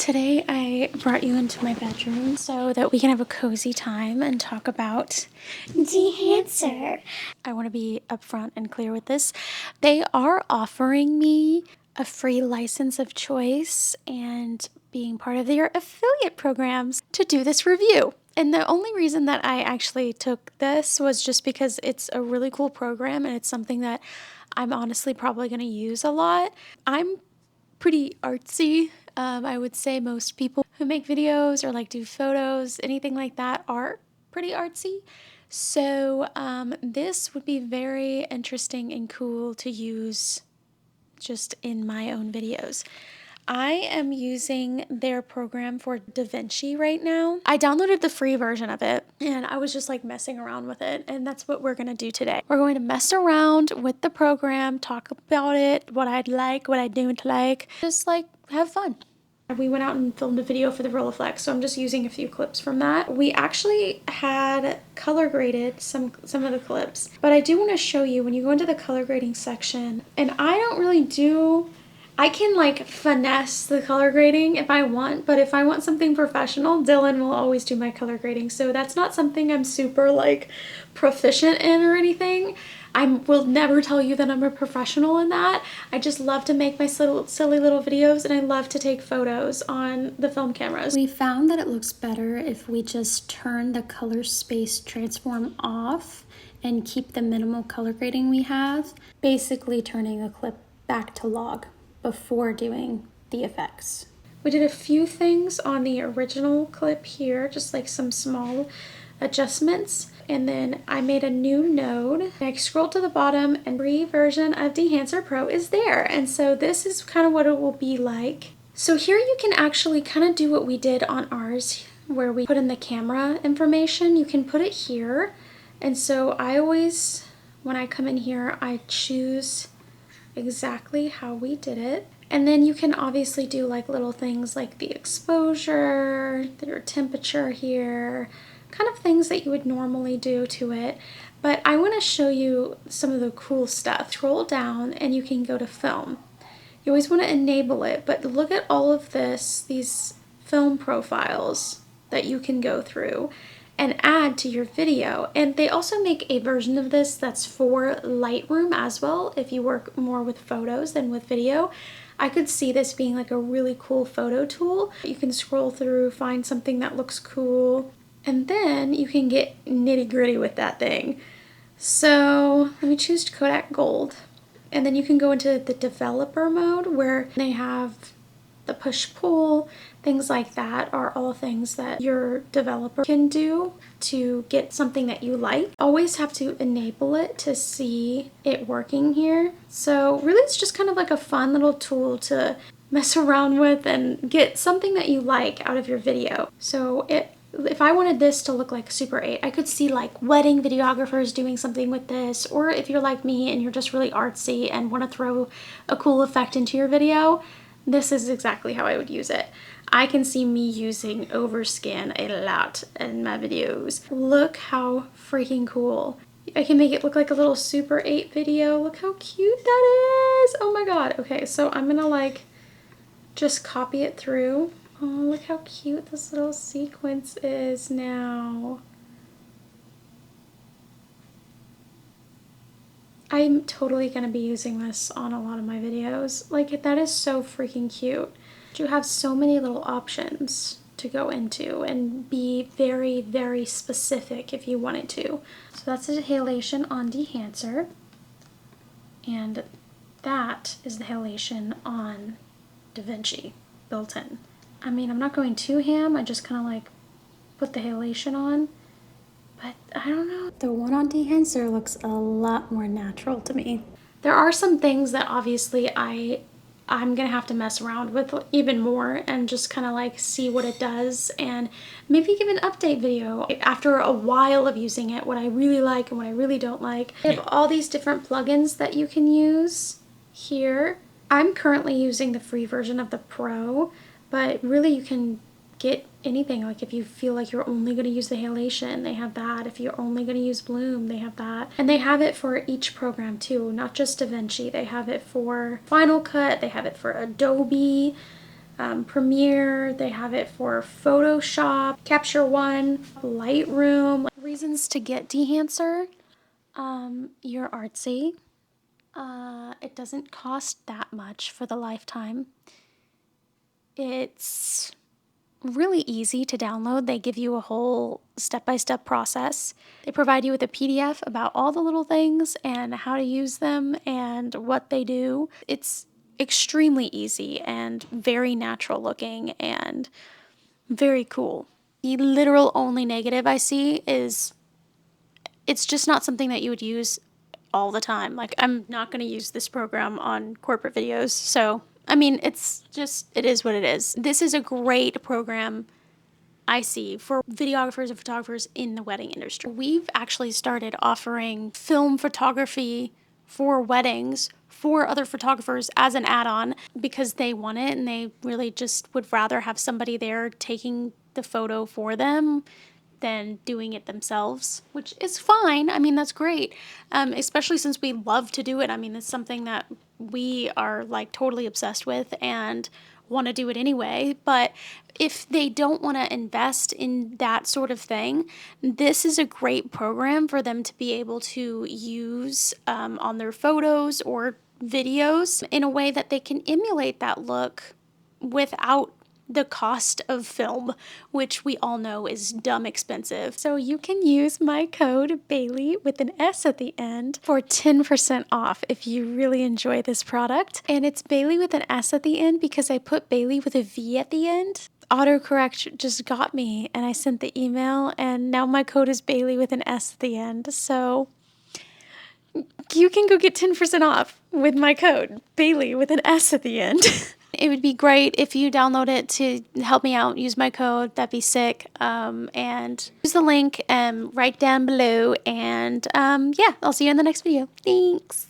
Today I brought you into my bedroom so that we can have a cozy time and talk about DEHANCER. I want to be upfront and clear with this. They are offering me a free license of choice and being part of their affiliate programs to do this review. And the only reason that I actually took this was just because it's a really cool program and it's something that I'm honestly probably going to use a lot. I'm pretty artsy. I would say most people who make videos or like do photos, anything like that, are pretty artsy. So this would be very interesting and cool to use just in my own videos. I am using their program for DaVinci right now. I downloaded the free version of it and I was just like messing around with it, and that's what we're going to do today. We're going to mess around with the program, talk about it, what I'd like, what I don't like, just like have fun. We went out and filmed a video for the Rolleiflex, so I'm just using a few clips from that. We actually had color graded some of the clips, but I do want to show you when you go into the color grading section, and I can like finesse the color grading if I want, but if I want something professional, Dylan will always do my color grading. So that's not something I'm super like proficient in or anything. I will never tell you that I'm a professional in that. I just love to make my silly little videos, and I love to take photos on the film cameras. We found that it looks better if we just turn the color space transform off and keep the minimal color grading we have, basically turning the clip back to log before doing the effects. We did a few things on the original clip here, just like some small adjustments, and then I made a new node. I scrolled to the bottom and free version of DEHANCER Pro is there, and so this is kind of what it will be like. So here you can actually kind of do what we did on ours where we put in the camera information. You can put it here, and so I always, when I come in here, I choose exactly how we did it. And then you can obviously do like little things like the exposure, your temperature here, kind of things that you would normally do to it. But I want to show you some of the cool stuff. Scroll down and you can go to film. You always want to enable it, but look at all of these film profiles that you can go through and add to your video. And they also make a version of this that's for Lightroom as well, if you work more with photos than with video. I could see this being like a really cool photo tool. You can scroll through, find something that looks cool, and then you can get nitty-gritty with that thing. So let me choose Kodak Gold, and then you can go into the developer mode where they have the push-pull, things like that are all things that your developer can do to get something that you like. Always have to enable it to see it working here. So really it's just kind of like a fun little tool to mess around with and get something that you like out of your video. So if I wanted this to look like Super 8, I could see like wedding videographers doing something with this, or if you're like me and you're just really artsy and want to throw a cool effect into your video, this is exactly how I would use it. I can see me using overscan a lot in my videos. Look how freaking cool. I can make it look like a little Super 8 video. Look how cute that is. Oh my god. Okay, so I'm gonna like just copy it through. Oh, look how cute this little sequence is now. I'm totally going to be using this on a lot of my videos. Like, that is so freaking cute. You have so many little options to go into and be very, very specific if you wanted to. So that's a halation on DEHANCER, and that is the halation on DaVinci built in. I mean, I'm not going too ham, I just kind of like put the halation on. But I don't know. The one on DEHANCER looks a lot more natural to me. There are some things that obviously I'm gonna have to mess around with even more and just kind of like see what it does and maybe give an update video after a while of using it, what I really like and what I really don't like. They have all these different plugins that you can use here. I'm currently using the free version of the Pro, but really you can get anything. Like if you feel like you're only going to use the halation, they have that. If you're only going to use bloom, they have that. And they have it for each program too, not just DaVinci. They have it for Final Cut, they have it for Adobe, Premiere. They have it for Photoshop, Capture One, Lightroom. Reasons to get DEHANCER. You're artsy. It doesn't cost that much for the lifetime. It's really easy to download. They give you a whole step-by-step process. They provide you with a PDF about all the little things and how to use them and what they do. It's extremely easy and very natural looking and very cool. The literal only negative I see is it's just not something that you would use all the time. Like, I'm not going to use this program on corporate videos. So, I mean, it's just, it is what it is. This is a great program I see for videographers and photographers in the wedding industry. We've actually started offering film photography for weddings for other photographers as an add-on because they want it and they really just would rather have somebody there taking the photo for them than doing it themselves, which is fine. I mean, that's great, especially since we love to do it. I mean, it's something that we are like totally obsessed with and want to do it anyway. But if they don't want to invest in that sort of thing, this is a great program for them to be able to use on their photos or videos in a way that they can emulate that look without the cost of film, which we all know is dumb expensive. So you can use my code Bailey with an S at the end for 10% off if you really enjoy this product. And it's Bailey with an S at the end because I put Bailey with a V at the end. Autocorrect just got me and I sent the email and now my code is Bailey with an S at the end. So you can go get 10% off with my code Bailey with an S at the end. It would be great if you download it to help me out. Use my code. That'd be sick. And use the link right down below. And yeah, I'll see you in the next video. Thanks.